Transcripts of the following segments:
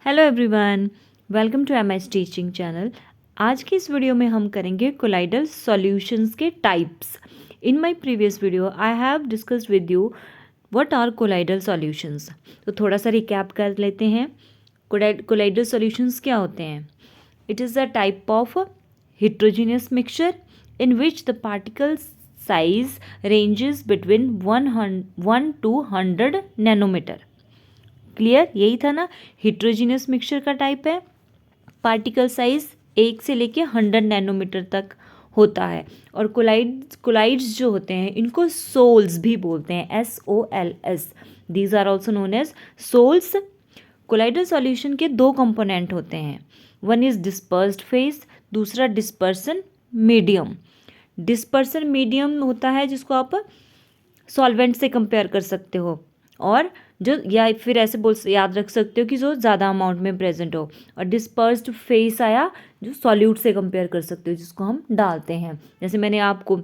Hello everyone, welcome to MS teaching channel. आज की इस वीडियो में हम करेंगे कोलाइडल सॉल्यूशंस के types. In my previous video I have discussed with you what are colloidal solutions. तो थोड़ा सा रिकैप कर लेते हैं। कोलाइडल सॉल्यूशंस क्या होते हैं? It is a type of heterogeneous mixture in which the particle size ranges between 1 to 100 nanometer। Clear? यही था ना, हिट्रोजीनियस मिक्सचर का टाइप है। पार्टिकल साइज 1 से लेके 100 नैनोमीटर तक होता है। और कोलाइड्स जो होते हैं इनको सोल्स भी बोलते हैं, SOLS। These are also known as sols. Colloidal solution के दो कंपोनेंट होते हैं, वन इज डिस्पर्स्ड फेज, दूसरा डिस्पर्सन मीडियम। डिस्पर्सन मीडियम होता है जिसको आप सॉल्वेंट से कंपेयर कर सकते हो, और जो या फिर ऐसे याद रख सकते हो कि जो ज़्यादा अमाउंट में प्रेजेंट हो। और डिस्पर्स्ड फेस आया जो सॉल्यूट से कंपेयर कर सकते हो, जिसको हम डालते हैं। जैसे मैंने आपको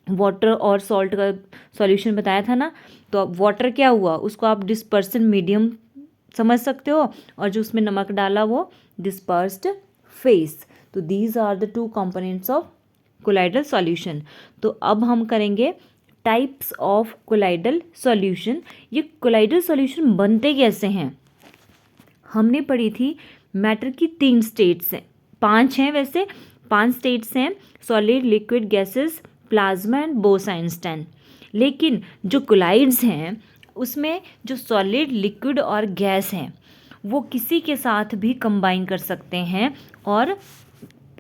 वाटर और सॉल्ट का सॉल्यूशन बताया था ना, तो अब वाटर क्या हुआ, उसको आप डिस्पर्सन मीडियम समझ सकते हो, और जो उसमें नमक डाला वो डिस्पर्स्ड फेस। तो these are the two components of colloidal solution. तो अब हम करेंगे टाइप्स ऑफ कोलाइडल सॉल्यूशन। ये कोलाइडल सॉल्यूशन बनते कैसे हैं? हमने पढ़ी थी मैटर की 3 स्टेट्स हैं, 5 हैं वैसे, 5 स्टेट्स हैं, solid, liquid, gases, plasma and Bose Einstein. लेकिन जो कोलाइड्स हैं उसमें जो सॉलिड, लिक्विड और गैस हैं वो किसी के साथ भी कंबाइन कर सकते हैं और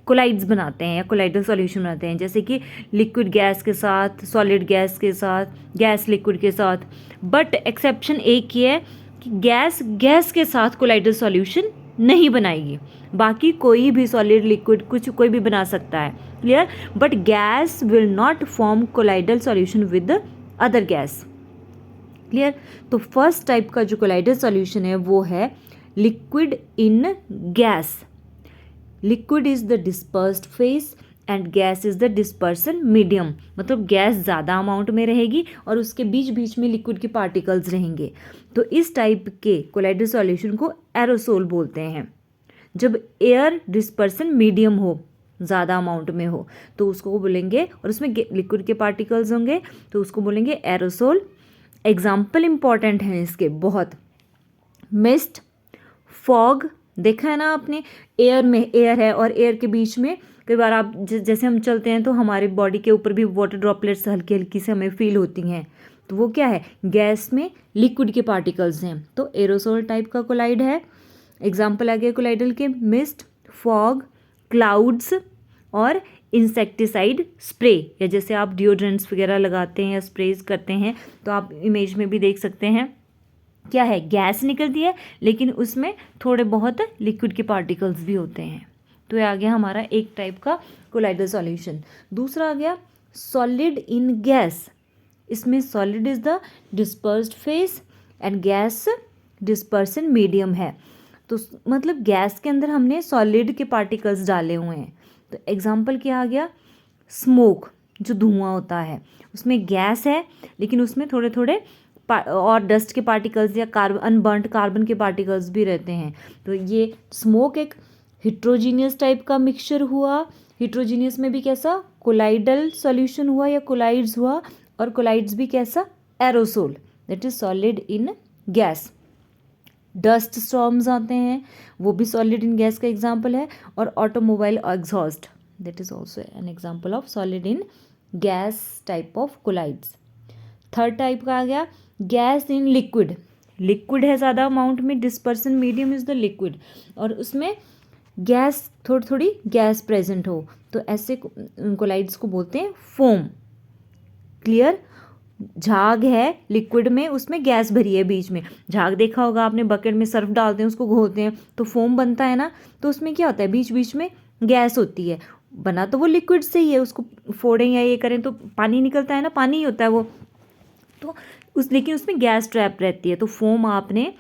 कोलाइड्स बनाते हैं या कोलाइडल सॉल्यूशन बनाते हैं। जैसे कि लिक्विड गैस के साथ, सॉलिड गैस के साथ, गैस लिक्विड के साथ। बट एक्सेप्शन एक ही है कि गैस के साथ कोलाइडल सॉल्यूशन नहीं बनाएगी। बाकी कोई भी सॉलिड, लिक्विड, कुछ कोई भी बना सकता है। Clear? But gas will not form colloidal solution with other gas. Clear? तो फर्स्ट टाइप का जो कोलाइडल सॉल्यूशन है वो है liquid in gas. Liquid is the dispersed phase and gas is the dispersion medium. मतलब गैस ज़्यादा amount में रहेगी और उसके बीच बीच में लिक्विड के पार्टिकल्स रहेंगे। तो इस टाइप के कोलाइडल सॉल्यूशन को एरोसोल बोलते हैं। जब एयर डिस्पर्सन मीडियम हो, ज़्यादा अमाउंट में हो, तो उसको बोलेंगे, और उसमें लिक्विड के पार्टिकल्स होंगे तो उसको बोलेंगे एरोसोल। एग्जाम्पल इंपॉर्टेंट हैं इसके बहुत। मिस्ट, फॉग, देखा है ना आपने, एयर में एयर है और एयर के बीच में कई बार आप जैसे हम चलते हैं तो हमारी बॉडी के ऊपर भी वाटर ड्रॉपलेट्स हल्की हल्की से हमें फील होती हैं। तो वो क्या है? गैस में लिक्विड के पार्टिकल्स हैं, तो एरोसोल टाइप का कोलाइड है। एग्जाम्पल आ गया कोलाइडल के, मिस्ट, फॉग, क्लाउड्स और इंसेक्टिसाइड स्प्रे। या जैसे आप डिओड्रेंट्स वगैरह लगाते हैं या स्प्रेज करते हैं तो आप इमेज में भी देख सकते हैं, क्या है, गैस निकलती है लेकिन उसमें थोड़े बहुत लिक्विड के पार्टिकल्स भी होते हैं। तो ये आ गया हमारा एक टाइप का कोलाइडल सॉल्यूशन। दूसरा आ गया सॉलिड इन गैस। इसमें solid is the dispersed phase and gas dispersion medium है। तो मतलब गैस के अंदर हमने सॉलिड के पार्टिकल्स डाले हुए हैं। तो एग्जाम्पल क्या आ गया? स्मोक, जो धुआं होता है उसमें गैस है लेकिन उसमें थोड़े थोड़े और डस्ट के पार्टिकल्स या अनबर्न्ड कार्बन के पार्टिकल्स भी रहते हैं। तो ये स्मोक एक हिट्रोजीनियस टाइप का मिक्सचर हुआ। हिट्रोजीनियस में भी कैसा? कोलाइडल सॉल्यूशन हुआ या कोलाइड्स हुआ, और कोलाइड्स भी कैसा? Aerosol, that is solid in gas. Dust storms आते हैं, वो भी सॉलिड इन गैस का एग्जाम्पल है। और automobile exhaust, that is also an example of solid in gas type of collides. Third type का आ गया गैस इन लिक्विड। लिक्विड है ज़्यादा अमाउंट में, dispersion medium is the liquid, और उसमें गैस थोड़ी थोड़ी गैस प्रेजेंट हो, तो ऐसे कोलाइड्स को बोलते हैं फोम। क्लियर? झाग है लिक्विड में, उसमें गैस भरी है बीच में। झाग देखा होगा आपने, बकेट में सर्फ डालते हैं, उसको घोलते हैं तो फोम बनता है ना। तो उसमें क्या होता है? बीच बीच में गैस होती है। बना तो वो लिक्विड से ही है, उसको फोड़ें या ये करें तो पानी निकलता है ना, पानी ही होता है वो। तो लेकिन उसमें गैस ट्रैप रहती है, तो फोम आपने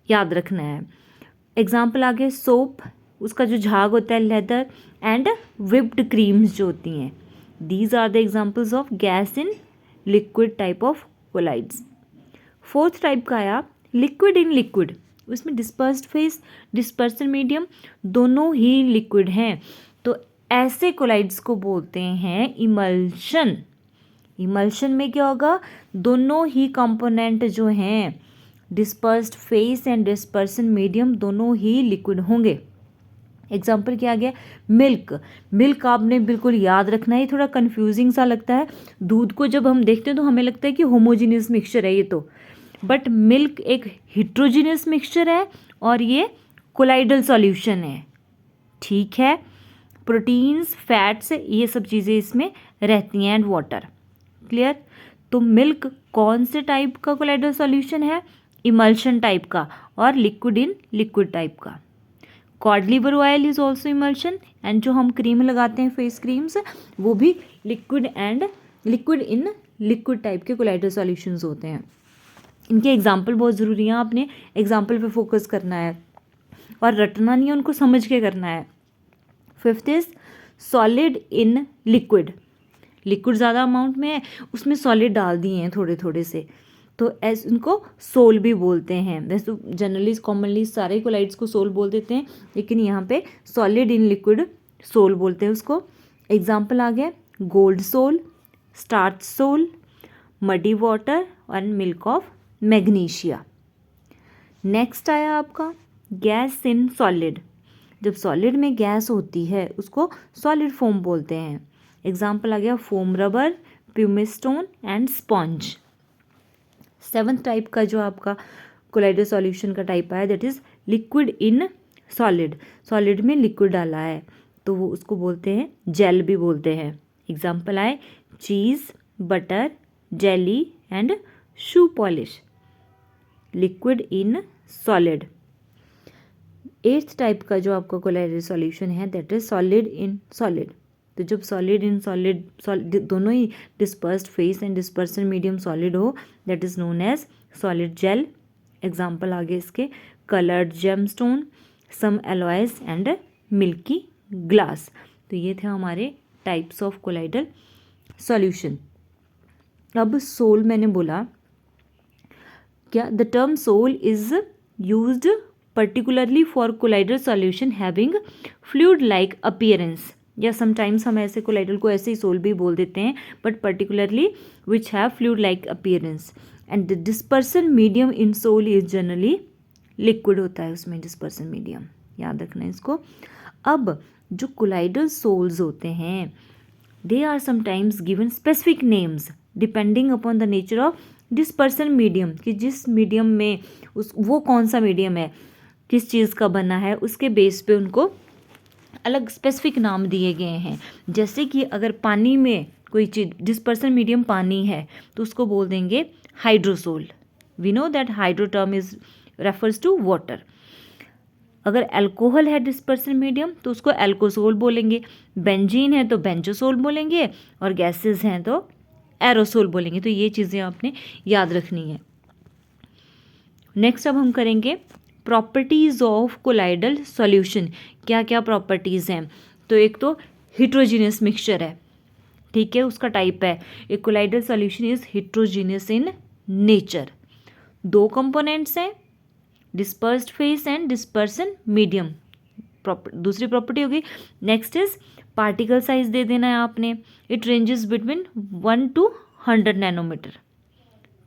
याद रखना है। एग्जाम्पल आ गया सोप, उसका जो झाग होता है, लेदर एंड विप्ड क्रीम्स जो होती हैं। These are the examples of gas in liquid type of colloids. Fourth type का आया लिक्विड इन लिक्विड। उसमें डिस्पर्स्ड फेस, डिस्पर्सन मीडियम दोनों ही लिक्विड हैं। तो ऐसे कोलाइड्स को बोलते हैं इमल्शन। इमल्शन में क्या होगा, दोनों ही कंपोनेंट जो हैं dispersed phase and dispersion medium दोनों ही लिक्विड होंगे। एग्जाम्पल क्या आ गया, मिल्क। मिल्क आपने बिल्कुल याद रखना है, थोड़ा कंफ्यूजिंग सा लगता है। दूध को जब हम देखते हैं तो हमें लगता है कि होमोजीनियस मिक्सचर है ये तो, बट मिल्क एक हिट्रोजीनियस मिक्सचर है और ये कोलाइडल सॉल्यूशन है। ठीक है, प्रोटीन्स, फैट्स, ये सब चीज़ें इसमें रहती हैं एंड वाटर। क्लियर। तो मिल्क कौन से टाइप का कोलाइडल सॉल्यूशन है, इमल्शन टाइप का, और लिक्विड इन लिक्विड टाइप का। Cod liver oil is also emulsion, and जो हम क्रीम लगाते हैं फेस क्रीम्स, वो भी liquid and liquid in liquid type के कोलाइडल सॉल्यूशंस होते हैं। इनके एग्जाम्पल बहुत ज़रूरी हैं, आपने एग्जाम्पल पे फोकस करना है और रटना नहीं है, उनको समझ के करना है। Fifth is solid in liquid. Liquid ज़्यादा अमाउंट में है, उसमें सॉलिड डाल दिए हैं थोड़े थोड़े से, तो ऐसे उनको सोल भी बोलते हैं। वैसे तो जनरली कॉमनली सारे कोलाइड्स को सोल बोल देते हैं, लेकिन यहाँ पे सॉलिड इन लिक्विड सोल बोलते हैं उसको। एग्जाम्पल आ गया gold sol, starch sol, muddy water and milk of magnesia. Next आया आपका गैस इन सॉलिड। जब सॉलिड में गैस होती है उसको सॉलिड फोम बोलते हैं। एग्जाम्पल आ गया foam rubber, pumice stone and sponge. Seventh type का जो आपका कोलाइडल सॉल्यूशन का टाइप आया that is liquid in solid. Solid में लिक्विड डाला है तो वो उसको बोलते हैं जेल भी बोलते हैं। एग्जाम्पल आए cheese, butter, jelly and shoe polish. Liquid in solid. Eighth type का जो आपका कोलाइडल सॉल्यूशन है that is solid in solid. तो जब सॉलिड इन सॉलिड दोनों ही dispersed phase and dispersion medium solid हो that is known as solid gel. Example आगे इसके coloured gemstone, some alloys and milky glass. तो ये थे हमारे टाइप्स ऑफ कोलाइडल सॉल्यूशन। अब सोल मैंने बोला, क्या the term sol is used particularly for colloidal solution having fluid like appearance, या समटाइम्स हम ऐसे कोलाइडल को ऐसे ही सोल भी बोल देते हैं, but particularly which have fluid like appearance. And the dispersion medium in sol is generally liquid होता है उसमें डिस्पर्सन मीडियम, याद रखना है इसको। अब जो कोलाइडल सोल्स होते हैं they are sometimes given specific names depending upon the nature of dispersion medium, कि जिस मीडियम में वो कौन सा मीडियम है, किस चीज़ का बना है, उसके बेस पे उनको अलग स्पेसिफिक नाम दिए गए हैं। जैसे कि अगर पानी में कोई चीज़ डिस्पर्सन मीडियम पानी है तो उसको बोल देंगे hydrosol. We know that hydro term is refers to water. अगर अल्कोहल है डिस्पर्सन मीडियम तो उसको एल्कोसोल बोलेंगे, बेंजीन है तो बेंजोसोल बोलेंगे, और गैसेस हैं तो एरोसोल बोलेंगे। तो ये चीज़ें आपने याद रखनी है। नेक्स्ट अब हम करेंगे प्रॉपर्टीज़ ऑफ कोलाइडल सॉल्यूशन। क्या क्या प्रॉपर्टीज़ हैं, तो एक तो हिट्रोजीनियस मिक्सचर है, ठीक है, उसका टाइप है एक colloidal solution is heterogeneous in nature. दो कंपोनेंट्स हैं dispersed phase and dispersion medium, दूसरी प्रॉपर्टी होगी। नेक्स्ट इज पार्टिकल साइज दे देना है आपने, it ranges between 1 to 100 nanometre.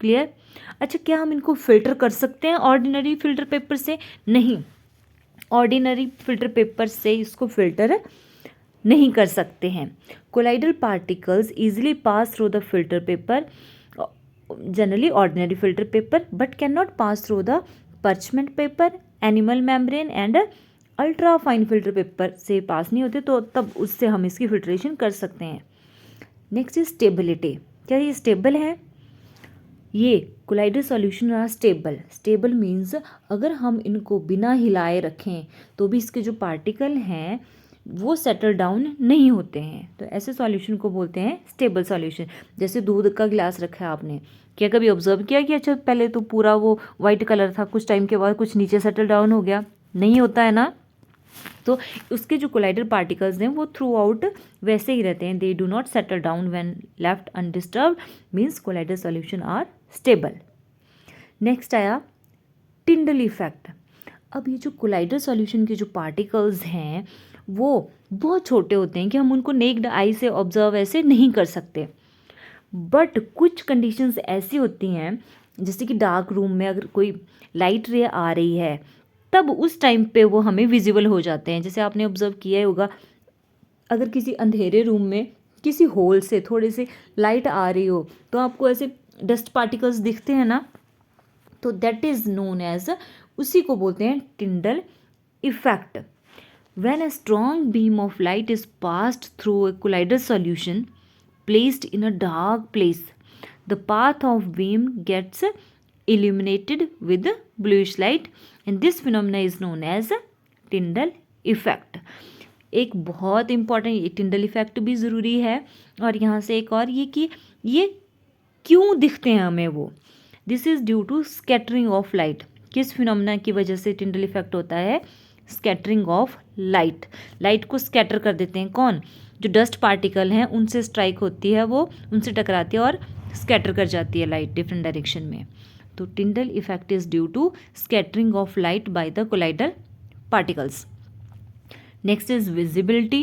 Clear. अच्छा, क्या हम इनको फिल्टर कर सकते हैं ऑर्डिनरी फिल्टर पेपर से? नहीं, ऑर्डिनरी फिल्टर पेपर से इसको फिल्टर नहीं कर सकते हैं। Colloidal particles easily pass through the filter paper, generally ordinary filter paper, but can not pass through the parchment paper, animal membrane and ultra fine filter paper से पास नहीं होते, तो तब उससे हम इसकी फिल्ट्रेशन कर सकते हैं। Next is stability. क्या ये स्टेबल है? ये colloidal solution are stable. Stable means अगर हम इनको बिना हिलाए रखें तो भी इसके जो पार्टिकल हैं वो सेटल डाउन नहीं होते हैं, तो ऐसे सॉल्यूशन को बोलते हैं स्टेबल सॉल्यूशन। जैसे दूध का गिलास रखा है आपने, क्या कभी ऑब्जर्व किया कि अच्छा पहले तो पूरा वो वाइट कलर था, कुछ टाइम के बाद कुछ नीचे सेटल डाउन हो गया? नहीं होता है ना। तो उसके जो कोलाइडल पार्टिकल्स हैं वो थ्रू आउट वैसे ही रहते हैं, they do not settle down when left undisturbed, means colloidal solution are stable. Next आया टिंडल इफेक्ट। अब ये जो कोलाइडल सॉल्यूशन के जो पार्टिकल्स हैं वो बहुत छोटे होते हैं कि हम उनको नेक्ड आई से ऑब्जर्व ऐसे नहीं कर सकते, बट कुछ कंडीशंस ऐसी होती हैं जैसे कि डार्क रूम में अगर कोई लाइट रे आ रही है तब उस टाइम पे वो हमें विजिबल हो जाते हैं। जैसे आपने ऑब्जर्व किया ही होगा, अगर किसी अंधेरे रूम में किसी होल से थोड़ी सी लाइट आ रही हो तो आपको ऐसे डस्ट पार्टिकल्स दिखते हैं ना, तो दैट इज़ नोन एज, उसी को बोलते हैं Tyndall effect. When a strong beam of light is passed through a colloidal solution placed in a dark place, the path of beam gets illuminated with bluish light and this phenomena is known as Tyndall effect। एक बहुत important Tyndall effect भी ज़रूरी है, और यहाँ से एक और ये कि ये क्यों दिखते हैं हमें वो, this is due to scattering of light. किस फिनोमेना की वजह से टिंडल इफेक्ट होता है? Scattering of light. लाइट को स्कैटर कर देते हैं कौन? जो डस्ट पार्टिकल हैं उनसे स्ट्राइक होती है, वो उनसे टकराती है और स्कैटर कर जाती है लाइट डिफरेंट डायरेक्शन में। तो Tyndall effect is due to scattering of light by the colloidal particles. Next is visibility.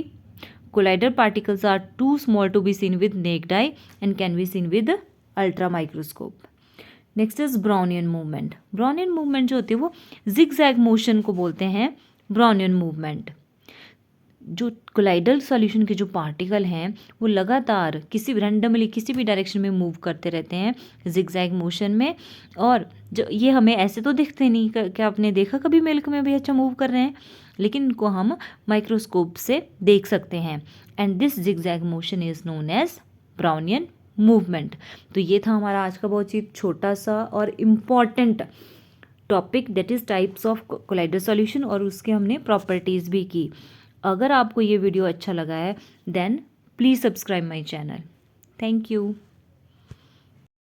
Colloidal particles are too small to be seen with naked eye and can be seen with ultra microscope. Next is Brownian movement. Brownian movement जो होती है वो zigzag motion को बोलते हैं Brownian movement. जो colloidal solution के जो पार्टिकल हैं वो लगातार किसी रैंडमली किसी भी डायरेक्शन में मूव करते रहते हैं जिगजैग मोशन में, और जो ये हमें ऐसे तो दिखते नहीं, क्या आपने देखा कभी मिल्क में भी अच्छा मूव कर रहे हैं, लेकिन इनको हम माइक्रोस्कोप से देख सकते हैं। And this zigzag motion is known as Brownian movement. तो ये था हमारा आज का बहुत ही छोटा सा और important topic, that is types of colloidal solution, और उसके हमने प्रॉपर्टीज़ भी की। अगर आपको ये वीडियो अच्छा लगा है then please subscribe my channel. Thank you.